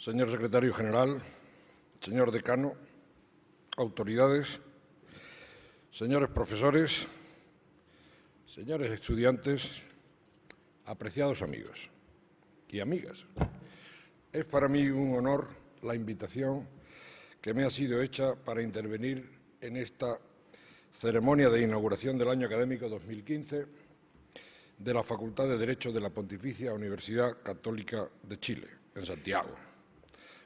señor secretario general, señor decano, autoridades, señores profesores, señores estudiantes, apreciados amigos y amigas. Es para mí un honor la invitación que me ha sido hecha para intervenir en esta ceremonia de inauguración del año académico 2015 de la Facultad de Derecho de la Pontificia Universidad Católica de Chile, en Santiago.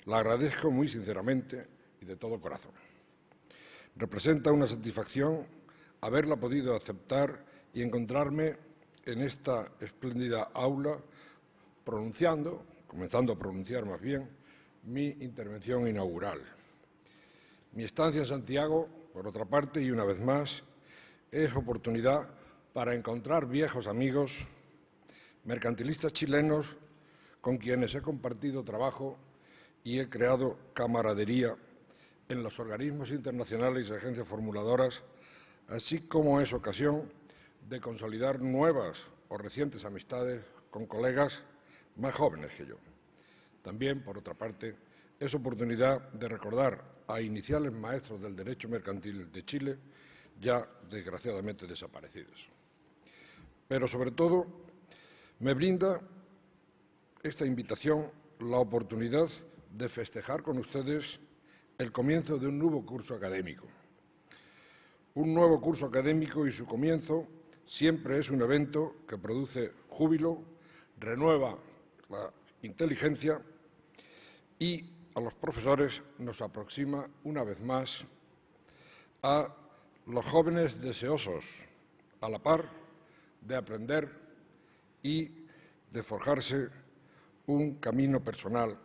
La agradezco muy sinceramente y de todo corazón. Representa una satisfacción haberla podido aceptar y encontrarme en esta espléndida aula comenzando a pronunciar más bien, mi intervención inaugural. Mi estancia en Santiago, por otra parte, y una vez más, es oportunidad para encontrar viejos amigos, mercantilistas chilenos con quienes he compartido trabajo y he creado camaradería en los organismos internacionales y agencias formuladoras, así como es ocasión de consolidar nuevas o recientes amistades con colegas más jóvenes que yo. También, por otra parte, es oportunidad de recordar a iniciales maestros del derecho mercantil de Chile, ya desgraciadamente desaparecidos. Pero, sobre todo, me brinda esta invitación la oportunidad de festejar con ustedes el comienzo de un nuevo curso académico. Un nuevo curso académico y su comienzo siempre es un evento que produce júbilo, renueva la inteligencia y a los profesores nos aproxima una vez más a los jóvenes deseosos, a la par de aprender y de forjarse un camino personal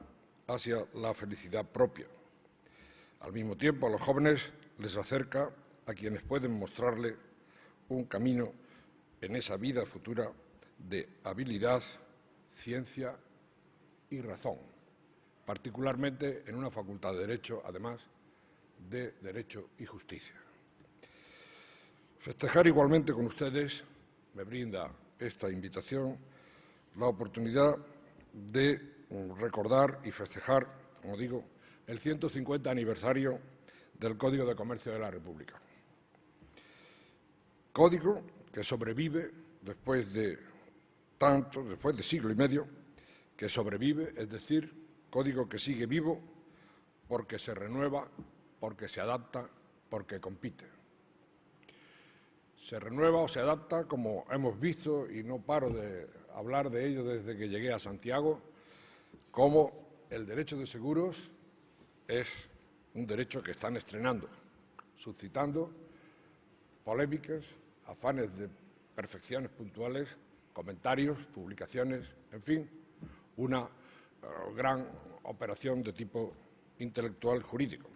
hacia la felicidad propia. Al mismo tiempo, a los jóvenes les acerca a quienes pueden mostrarle un camino en esa vida futura de habilidad, ciencia y razón, particularmente en una facultad de Derecho, además de Derecho y Justicia. Festejar igualmente con ustedes me brinda esta invitación la oportunidad de recordar y festejar, como digo, el 150 aniversario del Código de Comercio de la República. Código que sobrevive después de siglo y medio, que sobrevive, es decir, código que sigue vivo porque se renueva, porque se adapta, porque compite. Se renueva o se adapta, como hemos visto, y no paro de hablar de ello desde que llegué a Santiago, como el derecho de seguros es un derecho que están estrenando, suscitando polémicas, afanes de perfecciones puntuales, comentarios, publicaciones, en fin, una gran operación de tipo intelectual jurídico.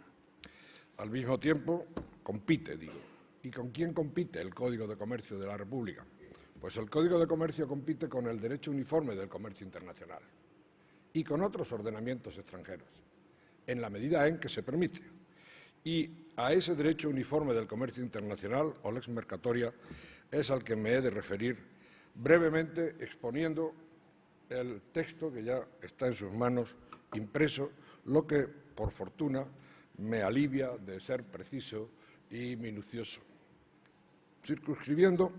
Al mismo tiempo, compite, digo. ¿Y con quién compite el Código de Comercio de la República? Pues el Código de Comercio compite con el derecho uniforme del comercio internacional y con otros ordenamientos extranjeros, en la medida en que se permite. Y a ese derecho uniforme del comercio internacional, o lex mercatoria, es al que me he de referir brevemente exponiendo el texto que ya está en sus manos impreso, lo que, por fortuna, me alivia de ser preciso y minucioso. Circunscribiendo,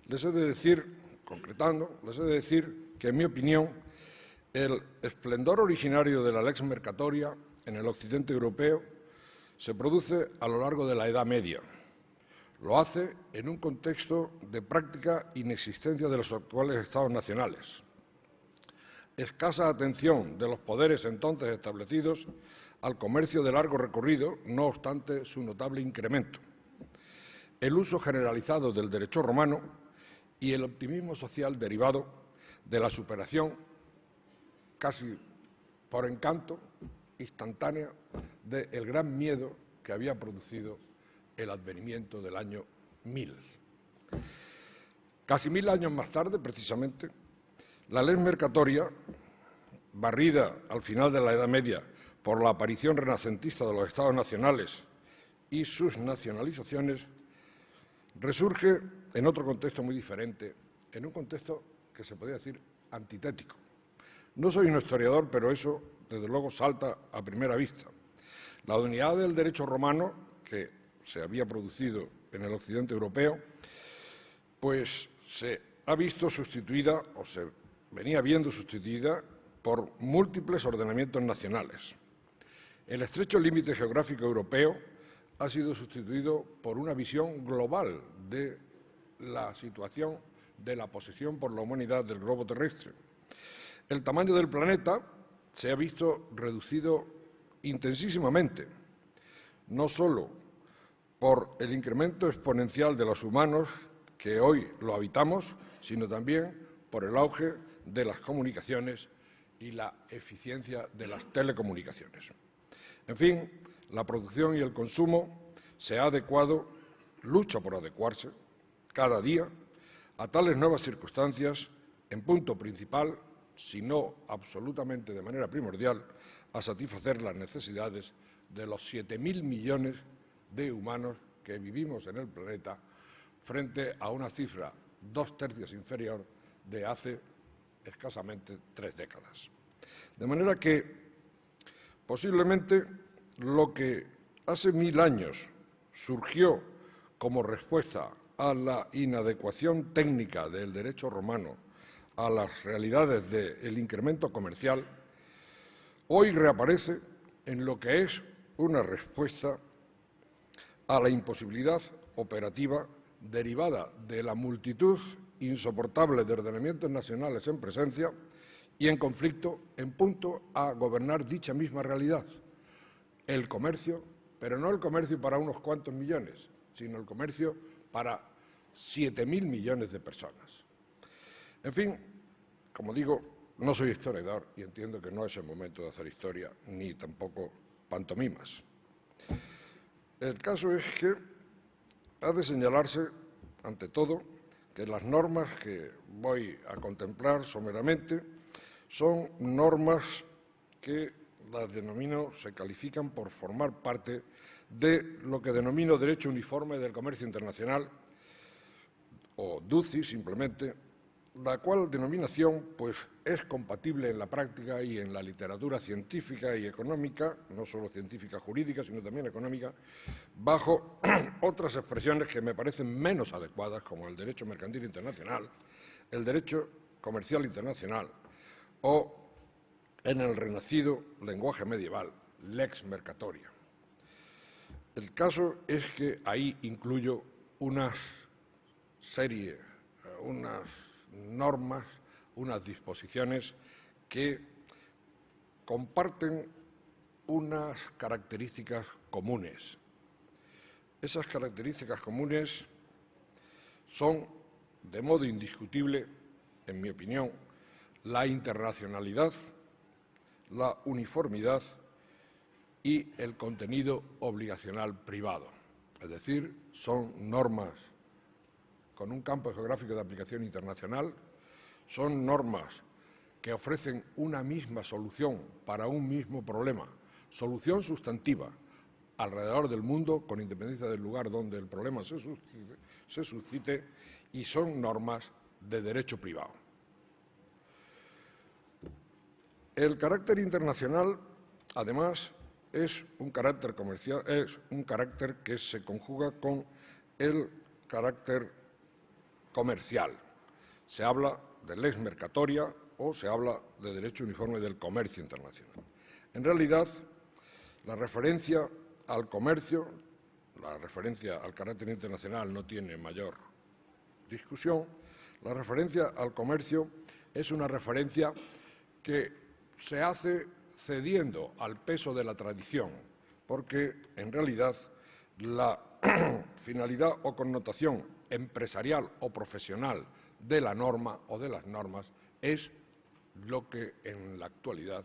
les he de decir, concretando, les he de decir que, en mi opinión, el esplendor originario de la lex mercatoria en el occidente europeo se produce a lo largo de la Edad Media. Lo hace en un contexto de práctica inexistencia de los actuales Estados nacionales. Escasa atención de los poderes entonces establecidos al comercio de largo recorrido, no obstante su notable incremento. El uso generalizado del derecho romano y el optimismo social derivado de la superación casi por encanto instantánea del gran miedo que había producido el advenimiento del año 1000. Casi 1000 años más tarde, precisamente, la ley mercatoria, barrida al final de la Edad Media por la aparición renacentista de los Estados nacionales y sus nacionalizaciones, resurge en otro contexto muy diferente, en un contexto que se podría decir antitético. No soy un historiador, pero eso, desde luego, salta a primera vista. La unidad del derecho romano, que se había producido en el occidente europeo, pues se ha visto sustituida, o se venía viendo sustituida, por múltiples ordenamientos nacionales. El estrecho límite geográfico europeo ha sido sustituido por una visión global de la situación de la posesión por la humanidad del globo terrestre. El tamaño del planeta se ha visto reducido intensísimamente, no solo por el incremento exponencial de los humanos que hoy lo habitamos, sino también por el auge de las comunicaciones y la eficiencia de las telecomunicaciones. En fin, la producción y el consumo se ha adecuado, lucha por adecuarse cada día a tales nuevas circunstancias, en punto principal, si no absolutamente de manera primordial, a satisfacer las necesidades de los 7.000 millones de humanos que vivimos en el planeta, frente a una cifra 2/3 inferior de hace escasamente 3 décadas. De manera que, posiblemente, lo que hace 1000 años surgió como respuesta a la inadecuación técnica del derecho romano a las realidades del incremento comercial, hoy reaparece en lo que es una respuesta a la imposibilidad operativa derivada de la multitud insoportable de ordenamientos nacionales en presencia y en conflicto en punto a gobernar dicha misma realidad. El comercio, pero no el comercio para unos cuantos millones, sino el comercio para 7.000 millones de personas. En fin, como digo, no soy historiador y entiendo que no es el momento de hacer historia, ni tampoco pantomimas. El caso es que ha de señalarse, ante todo, que las normas que voy a contemplar someramente son normas que las denomino, se califican por formar parte de lo que denomino Derecho Uniforme del Comercio Internacional, o DUCI simplemente, la cual denominación pues, es compatible en la práctica y en la literatura científica y económica, no solo científica jurídica, sino también económica, bajo otras expresiones que me parecen menos adecuadas, como el derecho mercantil internacional, el derecho comercial internacional o, en el renacido lenguaje medieval, lex mercatoria. El caso es que ahí incluyo una serie, unas normas, unas disposiciones que comparten unas características comunes. Esas características comunes son, de modo indiscutible, en mi opinión, la internacionalidad, la uniformidad y el contenido obligacional privado. Es decir, son normas con un campo geográfico de aplicación internacional, son normas que ofrecen una misma solución para un mismo problema, solución sustantiva alrededor del mundo, con independencia del lugar donde el problema se suscite, y son normas de derecho privado. El carácter internacional, además, es un carácter comercial, es un carácter que se conjuga con el carácter comercial. Se habla de lex mercatoria o se habla de derecho uniforme del comercio internacional. En realidad, la referencia al comercio, la referencia al carácter internacional no tiene mayor discusión. La referencia al comercio es una referencia que se hace cediendo al peso de la tradición, porque en realidad la finalidad o connotación empresarial o profesional de la norma o de las normas es lo que en la actualidad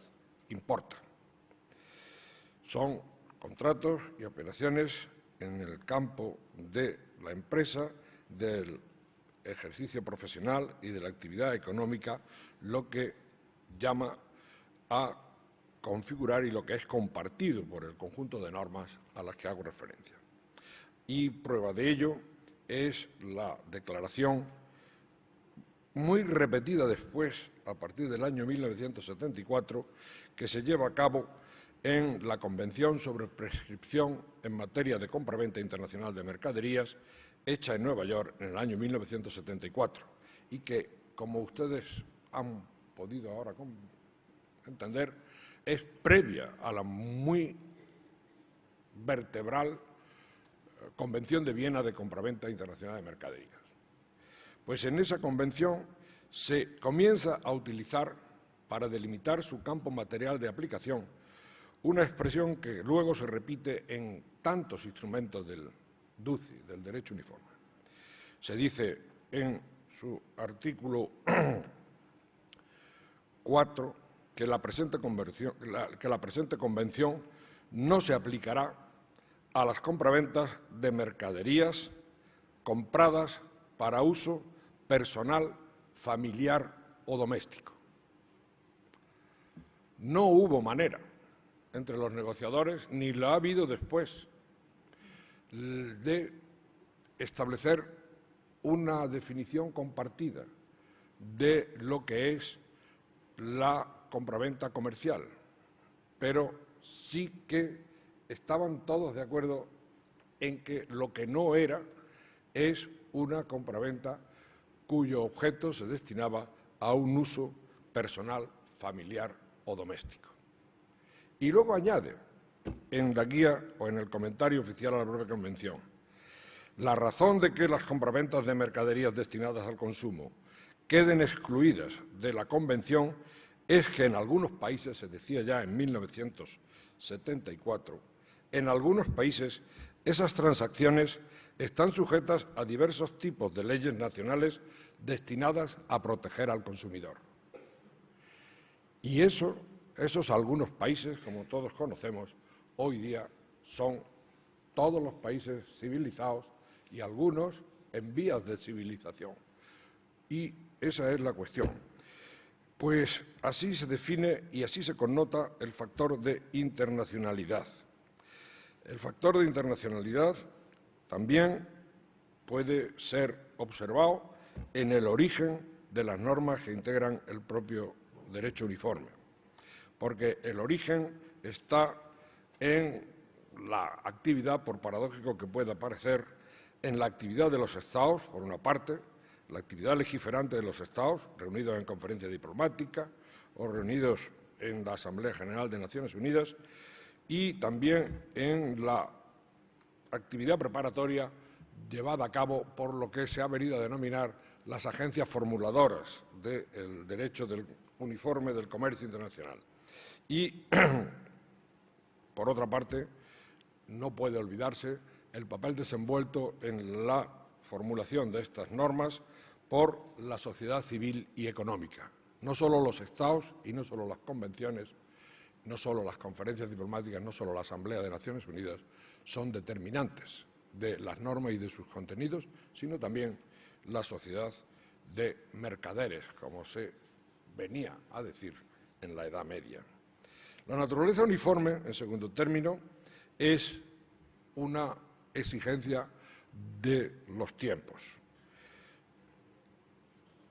importa. Son contratos y operaciones en el campo de la empresa, del ejercicio profesional y de la actividad económica, lo que llama a configurar y lo que es compartido por el conjunto de normas a las que hago referencia. Y prueba de ello es la declaración muy repetida después, a partir del año 1974, que se lleva a cabo en la Convención sobre Prescripción en materia de compraventa internacional de mercaderías, hecha en Nueva York en el año 1974, y que, como ustedes han podido ahora entender, es previa a la muy vertebral Convención de Viena de compraventa internacional de mercaderías. Pues en esa convención se comienza a utilizar, para delimitar su campo material de aplicación, una expresión que luego se repite en tantos instrumentos del DUCI, del derecho uniforme. Se dice en su artículo 4 que la presente convención no se aplicará a las compraventas de mercaderías compradas para uso personal, familiar o doméstico. No hubo manera entre los negociadores, ni lo ha habido después, de establecer una definición compartida de lo que es la compraventa comercial, pero sí que estaban todos de acuerdo en que lo que no era es una compraventa cuyo objeto se destinaba a un uso personal, familiar o doméstico. Y luego añade, en la guía o en el comentario oficial a la propia Convención, la razón de que las compraventas de mercaderías destinadas al consumo queden excluidas de la Convención es que en algunos países, se decía ya en 1974, en algunos países esas transacciones están sujetas a diversos tipos de leyes nacionales destinadas a proteger al consumidor. Y esos algunos países, como todos conocemos, hoy día son todos los países civilizados y algunos en vías de civilización. Y esa es la cuestión. Pues así se define y así se connota el factor de internacionalidad. El factor de internacionalidad también puede ser observado en el origen de las normas que integran el propio derecho uniforme, porque el origen está en la actividad, por paradójico que pueda parecer, en la actividad de los Estados, por una parte, la actividad legiferante de los Estados, reunidos en conferencia diplomática o reunidos en la Asamblea General de Naciones Unidas, y también en la actividad preparatoria llevada a cabo por lo que se ha venido a denominar las agencias formuladoras del derecho del uniforme del comercio internacional. Y, por otra parte, no puede olvidarse el papel desenvuelto en la formulación de estas normas por la sociedad civil y económica. No solo los Estados y no solo las convenciones, no solo las conferencias diplomáticas, no solo la Asamblea de Naciones Unidas son determinantes de las normas y de sus contenidos, sino también la sociedad de mercaderes, como se venía a decir en la Edad Media. La naturaleza uniforme, en segundo término, es una exigencia de los tiempos.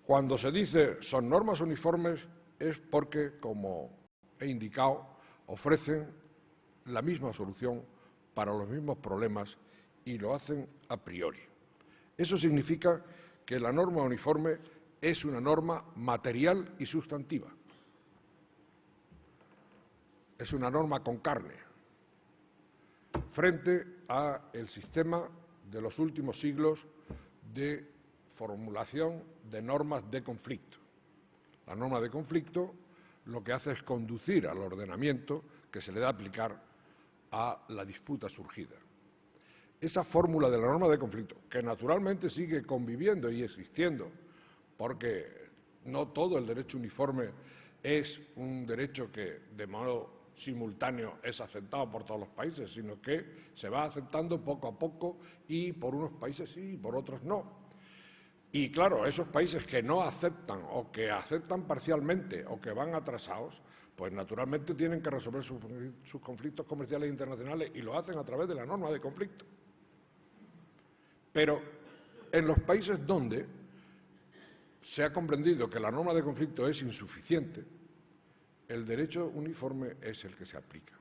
Cuando se dice son normas uniformes es porque, como he indicado, ofrecen la misma solución para los mismos problemas y lo hacen a priori. Eso significa que la norma uniforme es una norma material y sustantiva. Es una norma con carne, frente al sistema de los últimos siglos de formulación de normas de conflicto. La norma de conflicto lo que hace es conducir al ordenamiento que se le da a aplicar a la disputa surgida. Esa fórmula de la norma de conflicto, que naturalmente sigue conviviendo y existiendo, porque no todo el derecho uniforme es un derecho que de modo simultáneo es aceptado por todos los países, sino que se va aceptando poco a poco y por unos países sí y por otros no. Y claro, esos países que no aceptan o que aceptan parcialmente o que van atrasados, pues naturalmente tienen que resolver sus conflictos comerciales internacionales y lo hacen a través de la norma de conflicto. Pero en los países donde se ha comprendido que la norma de conflicto es insuficiente, el derecho uniforme es el que se aplica.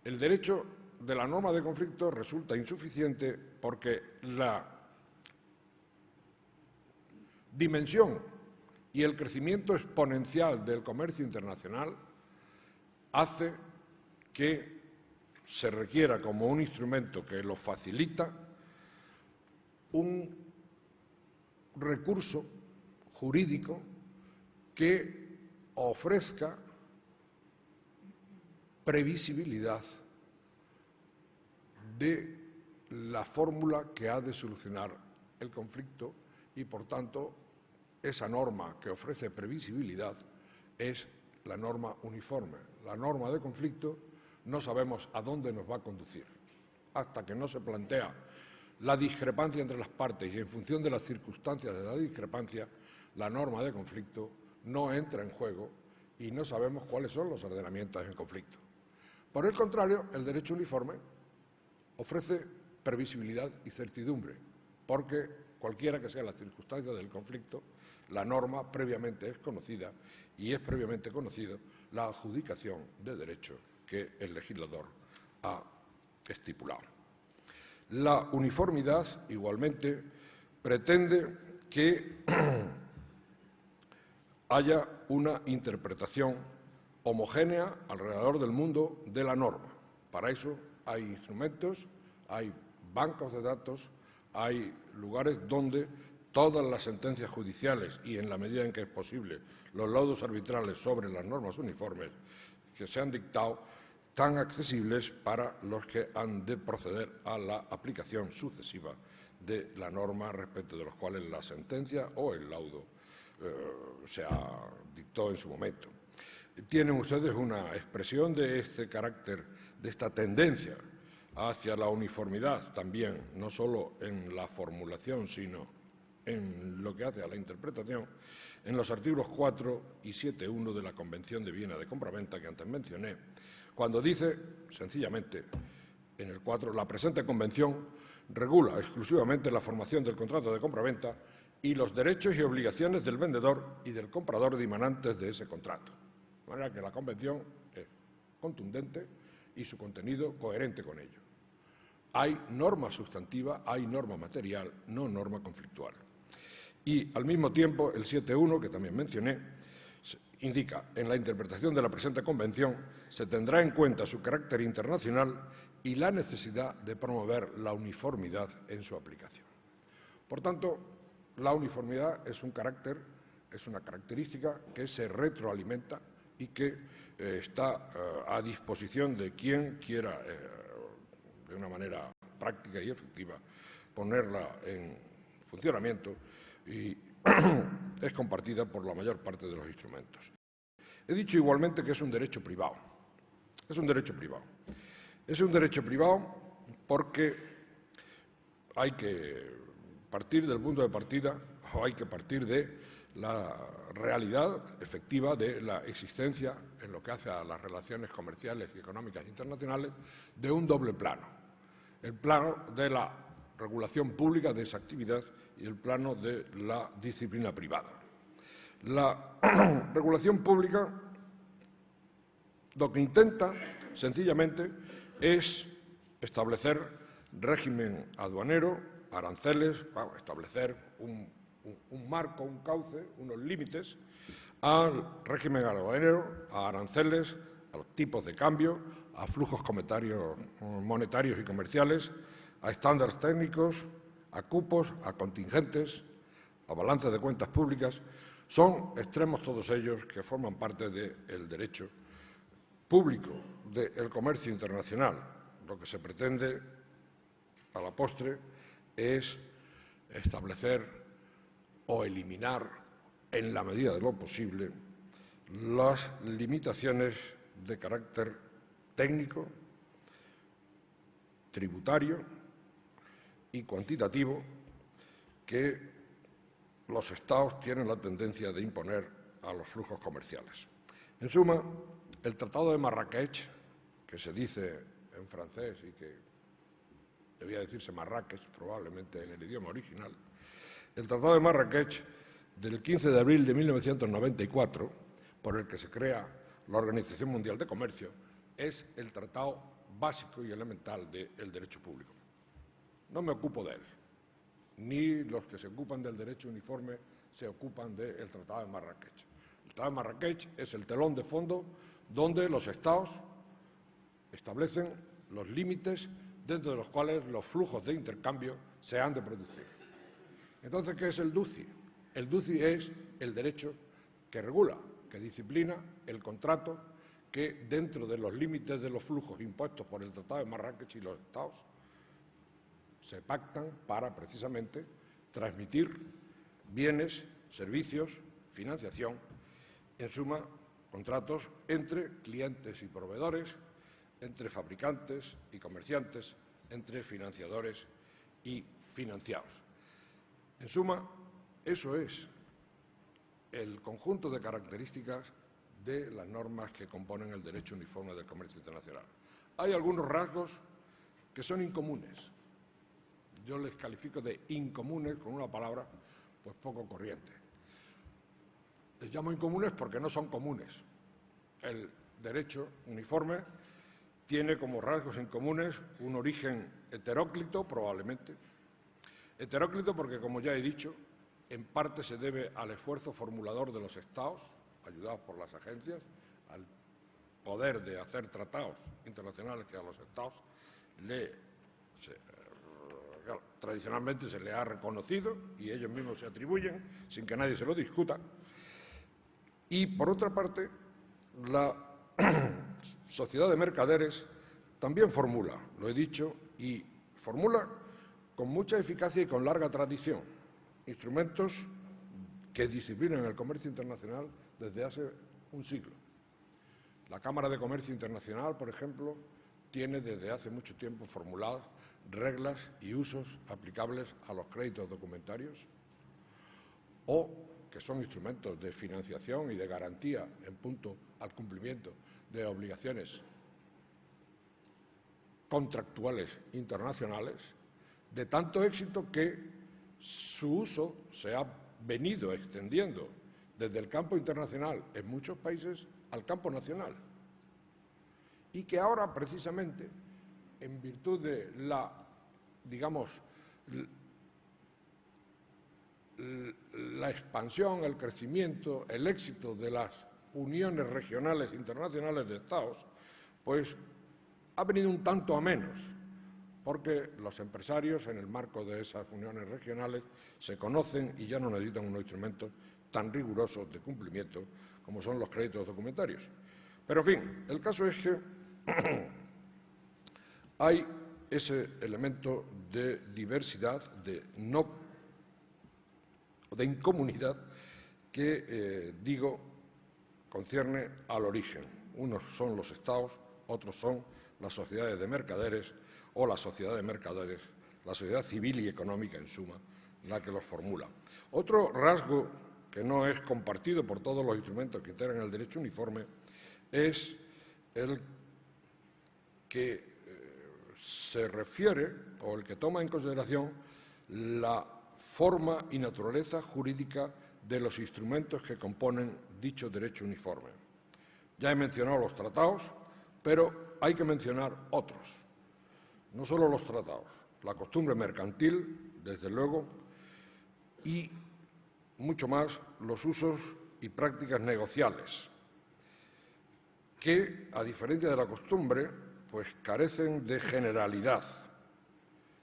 El derecho de la norma de conflicto resulta insuficiente porque la dimensión y el crecimiento exponencial del comercio internacional hace que se requiera como un instrumento que lo facilita un recurso jurídico que ofrezca previsibilidad de la fórmula que ha de solucionar el conflicto y, por tanto, esa norma que ofrece previsibilidad es la norma uniforme. La norma de conflicto no sabemos a dónde nos va a conducir. Hasta que no se plantea la discrepancia entre las partes y en función de las circunstancias de la discrepancia, la norma de conflicto no entra en juego y no sabemos cuáles son los ordenamientos en conflicto. Por el contrario, el derecho uniforme ofrece previsibilidad y certidumbre, porque cualquiera que sea la circunstancia del conflicto, la norma previamente es conocida y es previamente conocida la adjudicación de derecho que el legislador ha estipulado. La uniformidad, igualmente, pretende que haya una interpretación homogénea alrededor del mundo de la norma. Para eso hay instrumentos, hay bancos de datos, hay lugares donde todas las sentencias judiciales y, en la medida en que es posible, los laudos arbitrales sobre las normas uniformes que se han dictado, tan accesibles para los que han de proceder a la aplicación sucesiva de la norma respecto de los cuales la sentencia o el laudo se dictó en su momento. Tienen ustedes una expresión de este carácter, de esta tendencia hacia la uniformidad también, no solo en la formulación, sino en lo que hace a la interpretación, en los artículos 4 y 7.1 de la Convención de Viena de Compraventa que antes mencioné, cuando dice, sencillamente, en el 4, la presente Convención regula exclusivamente la formación del contrato de compraventa y los derechos y obligaciones del vendedor y del comprador dimanantes de ese contrato. De manera que la Convención es contundente y su contenido coherente con ello. Hay norma sustantiva, hay norma material, no norma conflictual. Y, al mismo tiempo, el 7.1, que también mencioné, indica, en la interpretación de la presente Convención se tendrá en cuenta su carácter internacional y la necesidad de promover la uniformidad en su aplicación. Por tanto, la uniformidad es una característica que se retroalimenta y que está a disposición de quien quiera, de una manera práctica y efectiva, ponerla en funcionamiento y es compartida por la mayor parte de los instrumentos. He dicho igualmente que es un derecho privado. Es un derecho privado. Es un derecho privado porque hay que partir del punto de partida o hay que partir de la realidad efectiva de la existencia, en lo que hace a las relaciones comerciales y económicas internacionales, de un doble plano. El plano de la regulación pública de esa actividad y el plano de la disciplina privada. La regulación pública lo que intenta, sencillamente, es establecer régimen aduanero, aranceles, establecer un marco, un cauce, unos límites al régimen aduanero, a aranceles, a los tipos de cambio, a flujos monetarios y comerciales, a estándares técnicos, a cupos, a contingentes, a balances de cuentas públicas. Son extremos todos ellos que forman parte del derecho público del comercio internacional. Lo que se pretende a la postre es establecer o eliminar, en la medida de lo posible, las limitaciones de carácter técnico, tributario y cuantitativo que los Estados tienen la tendencia de imponer a los flujos comerciales. En suma, el Tratado de Marrakech, que se dice en francés y que debía decirse Marrakech probablemente en el idioma original, el Tratado de Marrakech del 15 de abril de 1994, por el que se crea la Organización Mundial de Comercio, es el tratado básico y elemental del derecho público. No me ocupo de él, ni los que se ocupan del derecho uniforme se ocupan del Tratado de Marrakech. El Tratado de Marrakech es el telón de fondo donde los Estados establecen los límites dentro de los cuales los flujos de intercambio se han de producir. Entonces, ¿qué es el DUCI? El DUCI es el derecho que regula, que disciplina el contrato que, dentro de los límites de los flujos impuestos por el Tratado de Marrakech y los Estados, se pactan para, precisamente, transmitir bienes, servicios, financiación, en suma, contratos entre clientes y proveedores, entre fabricantes y comerciantes, entre financiadores y financiados. En suma, eso es el conjunto de características de las normas que componen el derecho uniforme del comercio internacional. Hay algunos rasgos que son incomunes. Yo les califico de incomunes con una palabra pues poco corriente. Les llamo incomunes porque no son comunes. El derecho uniforme tiene como rasgos incomunes un origen heteróclito, probablemente. Heteróclito porque, como ya he dicho, en parte se debe al esfuerzo formulador de los Estados, ayudados por las agencias, al poder de hacer tratados internacionales que a los Estados tradicionalmente se le ha reconocido y ellos mismos se atribuyen sin que nadie se lo discuta. Y, por otra parte, la sociedad de mercaderes también formula, lo he dicho, y formula con mucha eficacia y con larga tradición instrumentos que disciplinan el comercio internacional desde hace un siglo. La Cámara de Comercio Internacional, por ejemplo, tiene desde hace mucho tiempo formuladas reglas y usos aplicables a los créditos documentarios o que son instrumentos de financiación y de garantía en punto al cumplimiento de obligaciones contractuales internacionales, de tanto éxito que su uso se ha venido extendiendo desde el campo internacional en muchos países al campo nacional y que ahora, precisamente, en virtud de la expansión, el crecimiento, el éxito de las uniones regionales internacionales de Estados, pues ha venido un tanto a menos, porque los empresarios, en el marco de esas uniones regionales, se conocen y ya no necesitan unos instrumentos tan rigurosos de cumplimiento como son los créditos documentarios. Pero, en fin, el caso es que hay ese elemento de diversidad, de incomunidad, que, concierne al origen. Unos son los Estados, otros son las sociedades de mercaderes o la sociedad de mercaderes, la sociedad civil y económica, en suma, la que los formula. Otro rasgo que no es compartido por todos los instrumentos que integran el derecho uniforme es el que se refiere o el que toma en consideración la forma y naturaleza jurídica de los instrumentos que componen dicho derecho uniforme. Ya he mencionado los tratados, pero hay que mencionar otros. No solo los tratados, la costumbre mercantil, desde luego, y mucho más los usos y prácticas negociales, que, a diferencia de la costumbre, pues carecen de generalidad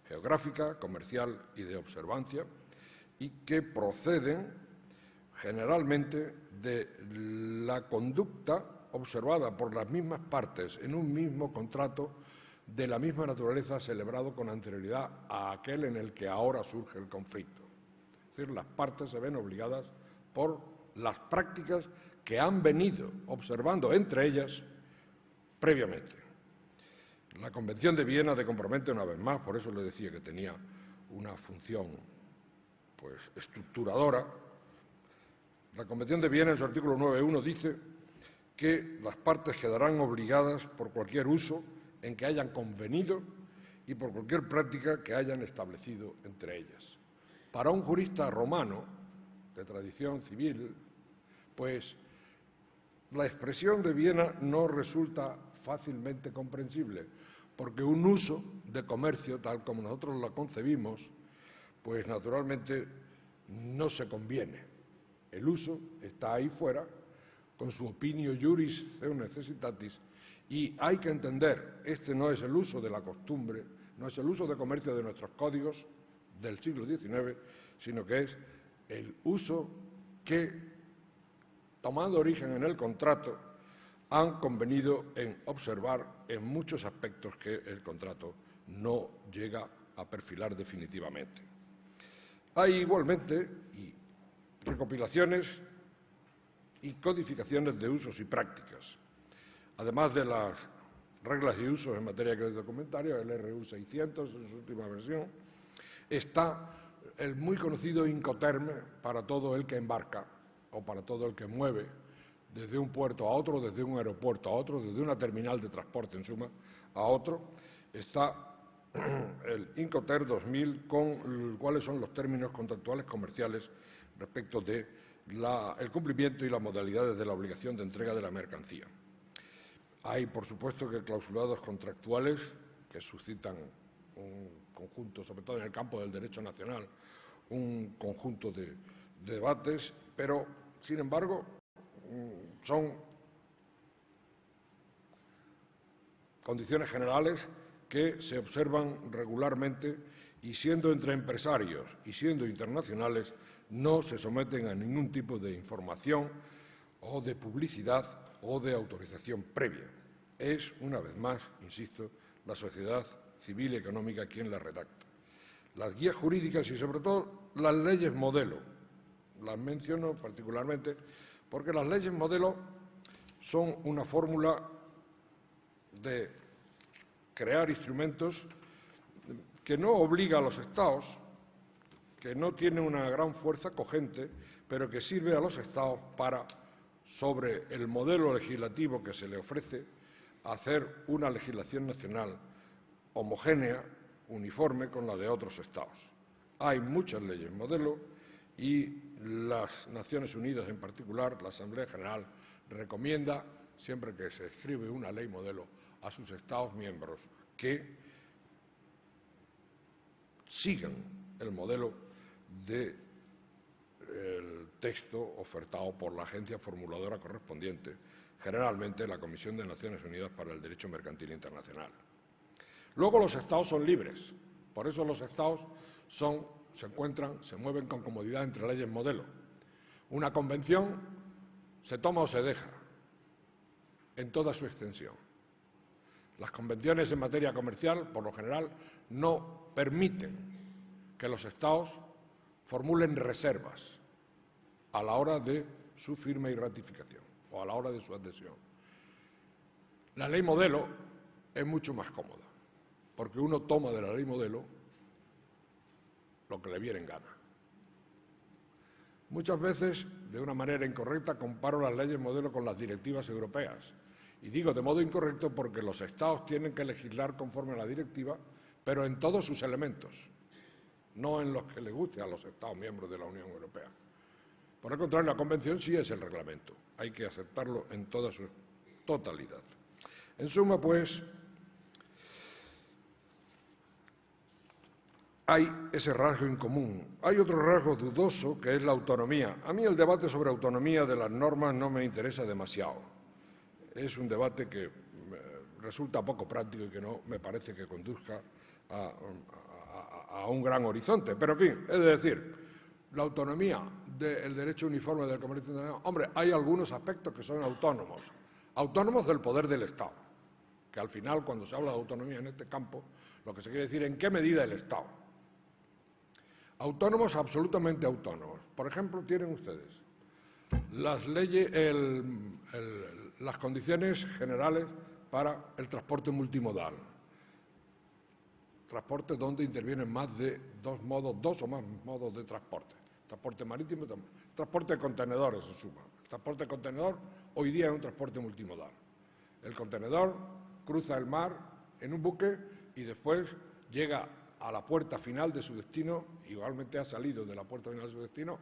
geográfica, comercial y de observancia, y que proceden generalmente de la conducta observada por las mismas partes en un mismo contrato de la misma naturaleza celebrado con anterioridad a aquel en el que ahora surge el conflicto. Es decir, las partes se ven obligadas por las prácticas que han venido observando entre ellas previamente. La Convención de Viena te compromete una vez más, por eso le decía que tenía una función pues estructuradora. La Convención de Viena, en su artículo 9.1, dice que las partes quedarán obligadas por cualquier uso en que hayan convenido y por cualquier práctica que hayan establecido entre ellas. Para un jurista romano, de tradición civil, pues la expresión de Viena no resulta fácilmente comprensible, porque un uso de comercio, tal como nosotros lo concebimos, pues naturalmente no se conviene. El uso está ahí fuera, con su opinio juris seu necessitatis, y hay que entender, este no es el uso de la costumbre, no es el uso de comercio de nuestros códigos del siglo XIX, sino que es el uso que, tomando origen en el contrato, han convenido en observar en muchos aspectos que el contrato no llega a perfilar definitivamente. Hay igualmente recopilaciones y codificaciones de usos y prácticas. Además de las reglas y usos en materia de crédito documentario, el RU 600 en su última versión, está el muy conocido Incoterm para todo el que embarca o para todo el que mueve desde un puerto a otro, desde un aeropuerto a otro, desde una terminal de transporte, en suma, a otro. Está el Incoterm 2000 con cuáles son los términos contractuales comerciales respecto de el cumplimiento y las modalidades de la obligación de entrega de la mercancía. Hay, por supuesto, que clausulados contractuales que suscitan un conjunto, sobre todo en el campo del derecho nacional, un conjunto de debates, pero, sin embargo, son condiciones generales que se observan regularmente y, siendo entre empresarios y siendo internacionales, no se someten a ningún tipo de información o de publicidad o de autorización previa. Es, una vez más, insisto, la sociedad civil y económica quien la redacta. Las guías jurídicas y, sobre todo, las leyes modelo. Las menciono particularmente porque las leyes modelo son una fórmula de crear instrumentos que no obliga a los Estados, que no tiene una gran fuerza cogente, pero que sirve a los Estados para, sobre el modelo legislativo que se le ofrece, hacer una legislación nacional homogénea, uniforme con la de otros Estados. Hay muchas leyes modelo y las Naciones Unidas, en particular, la Asamblea General, recomienda, siempre que se escribe una ley modelo, a sus Estados miembros que sigan el modelo del texto ofertado por la agencia formuladora correspondiente, generalmente la Comisión de Naciones Unidas para el Derecho Mercantil Internacional. Luego los Estados son libres, por eso los Estados se mueven con comodidad entre leyes modelo. Una convención se toma o se deja en toda su extensión. Las convenciones en materia comercial, por lo general, no permiten que los Estados formulen reservas a la hora de su firma y ratificación o a la hora de su adhesión. La ley modelo es mucho más cómoda, porque uno toma de la ley modelo lo que le viene en gana. Muchas veces, de una manera incorrecta, comparo las leyes modelo con las directivas europeas. Y digo de modo incorrecto porque los Estados tienen que legislar conforme a la directiva, pero en todos sus elementos, no en los que les guste a los Estados miembros de la Unión Europea. Por el contrario, la Convención sí es el reglamento. Hay que aceptarlo en toda su totalidad. En suma, pues, hay ese rasgo en común. Hay otro rasgo dudoso, que es la autonomía. A mí el debate sobre autonomía de las normas no me interesa demasiado. Es un debate que resulta poco práctico y que no me parece que conduzca a un gran horizonte. Pero, en fin, es decir, la autonomía del derecho uniforme del comercio internacional. Hombre, hay algunos aspectos que son autónomos del poder del Estado, que al final, cuando se habla de autonomía en este campo, lo que se quiere decir, ¿en qué medida el Estado? Autónomos, absolutamente autónomos. Por ejemplo, tienen ustedes las leyes, las condiciones generales para el transporte multimodal. Transporte donde intervienen más de dos o más modos de transporte. Transporte marítimo, transporte de contenedores, en suma. El transporte de contenedor hoy día es un transporte multimodal. El contenedor cruza el mar en un buque y después llega a la puerta final de su destino, igualmente ha salido de la puerta final de su destino,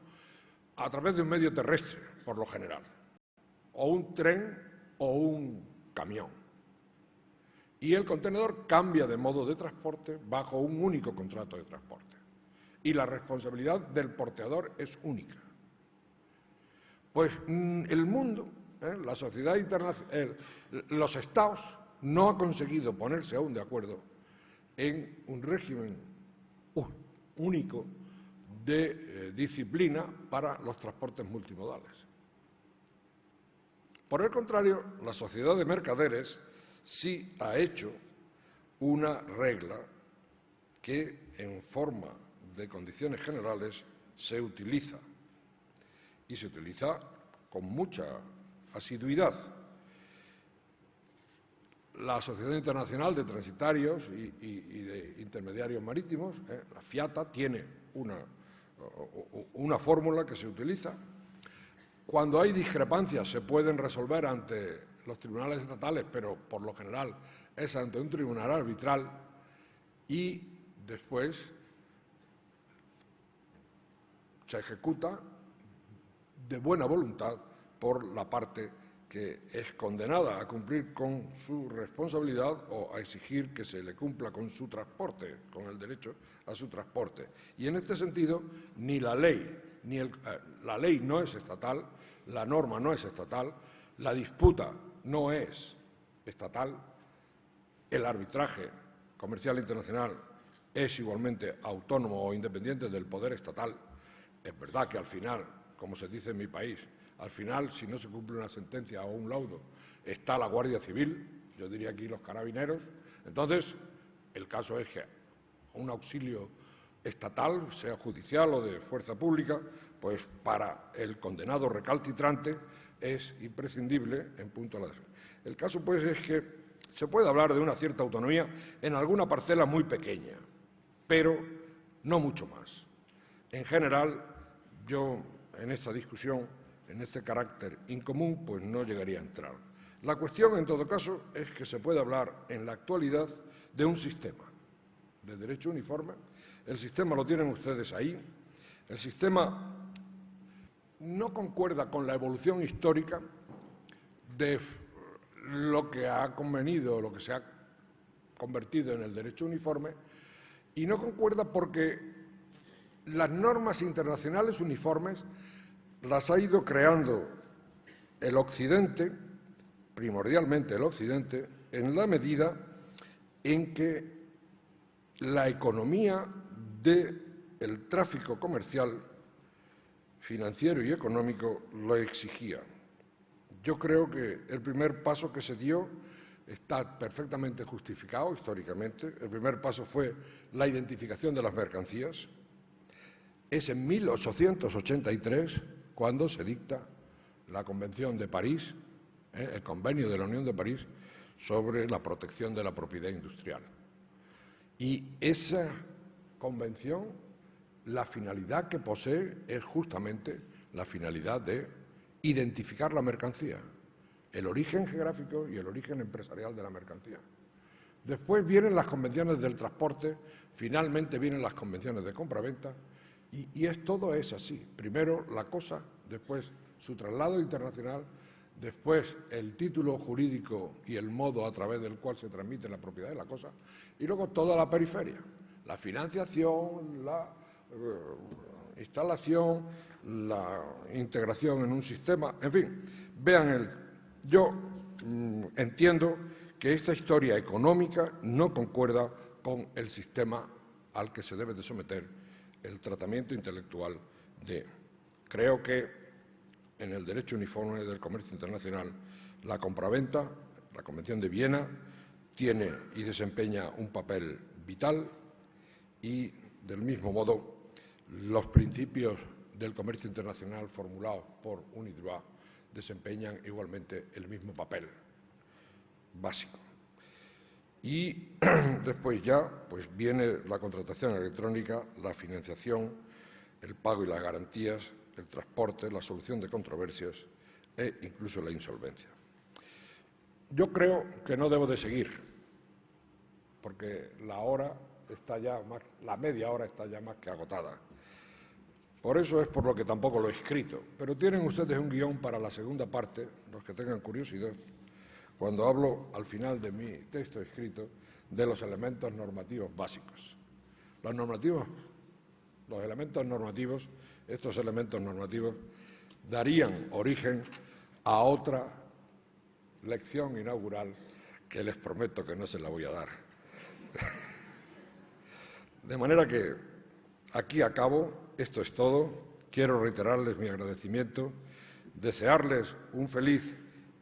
a través de un medio terrestre, por lo general, o un tren o un camión. Y el contenedor cambia de modo de transporte bajo un único contrato de transporte. Y la responsabilidad del porteador es única. Pues el mundo, la sociedad internacional, los Estados no han conseguido ponerse aún de acuerdo en un régimen único de disciplina para los transportes multimodales. Por el contrario, la sociedad de mercaderes sí ha hecho una regla que, en forma de condiciones generales, se utiliza, y se utiliza con mucha asiduidad. La Sociedad Internacional de Transitarios y de Intermediarios Marítimos, la FIATA, tiene una fórmula que se utiliza. Cuando hay discrepancias se pueden resolver ante los tribunales estatales, pero por lo general es ante un tribunal arbitral, y después se ejecuta de buena voluntad por la parte que es condenada a cumplir con su responsabilidad o a exigir que se le cumpla con su transporte, con el derecho a su transporte. Y en este sentido, ni la ley, la ley no es estatal, la norma no es estatal, la disputa no es estatal, el arbitraje comercial internacional es igualmente autónomo o independiente del poder estatal. Es verdad que al final, como se dice en mi país, al final, si no se cumple una sentencia o un laudo, está la Guardia Civil, yo diría aquí los carabineros. Entonces, el caso es que un auxilio estatal, sea judicial o de fuerza pública, pues para el condenado recalcitrante es imprescindible en punto a la defensa. El caso, pues, es que se puede hablar de una cierta autonomía en alguna parcela muy pequeña, pero no mucho más. En general, yo en esta discusión, en este carácter incomún, pues no llegaría a entrar. La cuestión, en todo caso, es que se puede hablar en la actualidad de un sistema de derecho uniforme. El sistema lo tienen ustedes ahí. El sistema no concuerda con la evolución histórica de lo que ha convenido, lo que se ha convertido en el derecho uniforme, y no concuerda porque las normas internacionales uniformes las ha ido creando el Occidente, primordialmente el Occidente, en la medida en que la economía del tráfico comercial, financiero y económico lo exigía. Yo creo que el primer paso que se dio está perfectamente justificado históricamente. El primer paso fue la identificación de las mercancías. Es en 1883 cuando se dicta la Convención de París, el Convenio de la Unión de París sobre la protección de la propiedad industrial. Y esa convención, la finalidad que posee es justamente la finalidad de identificar la mercancía, el origen geográfico y el origen empresarial de la mercancía. Después vienen las convenciones del transporte, finalmente vienen las convenciones de compraventa, y todo es así. Primero la cosa, después su traslado internacional, después el título jurídico y el modo a través del cual se transmite la propiedad de la cosa, y luego toda la periferia, la financiación, la instalación, la integración en un sistema, en fin. Vean, yo entiendo que esta historia económica no concuerda con el sistema al que se debe de someter el tratamiento intelectual de. Creo que en el derecho uniforme del comercio internacional la compraventa, la Convención de Viena, tiene y desempeña un papel vital, y del mismo modo los principios del comercio internacional formulados por UNIDROIT desempeñan igualmente el mismo papel básico. Y después ya pues viene la contratación electrónica, la financiación, el pago y las garantías, el transporte, la solución de controversias e incluso la insolvencia. Yo creo que no debo de seguir, porque la media hora está ya más que agotada. Por eso es por lo que tampoco lo he escrito. Pero tienen ustedes un guión para la segunda parte, los que tengan curiosidad, cuando hablo al final de mi texto escrito de los elementos normativos básicos. Los elementos normativos, estos elementos normativos, darían origen a otra lección inaugural que les prometo que no se la voy a dar. De manera que aquí acabo, esto es todo. Quiero reiterarles mi agradecimiento, desearles un feliz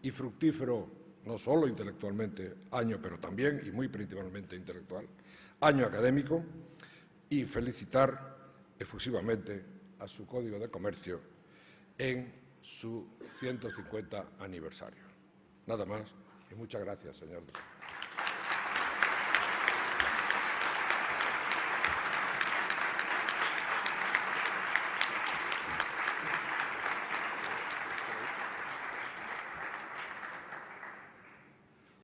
y fructífero, no solo intelectualmente, año, pero también y muy principalmente intelectual, año académico, y felicitar efusivamente a su Código de Comercio en su 150 aniversario. Nada más y muchas gracias, señor.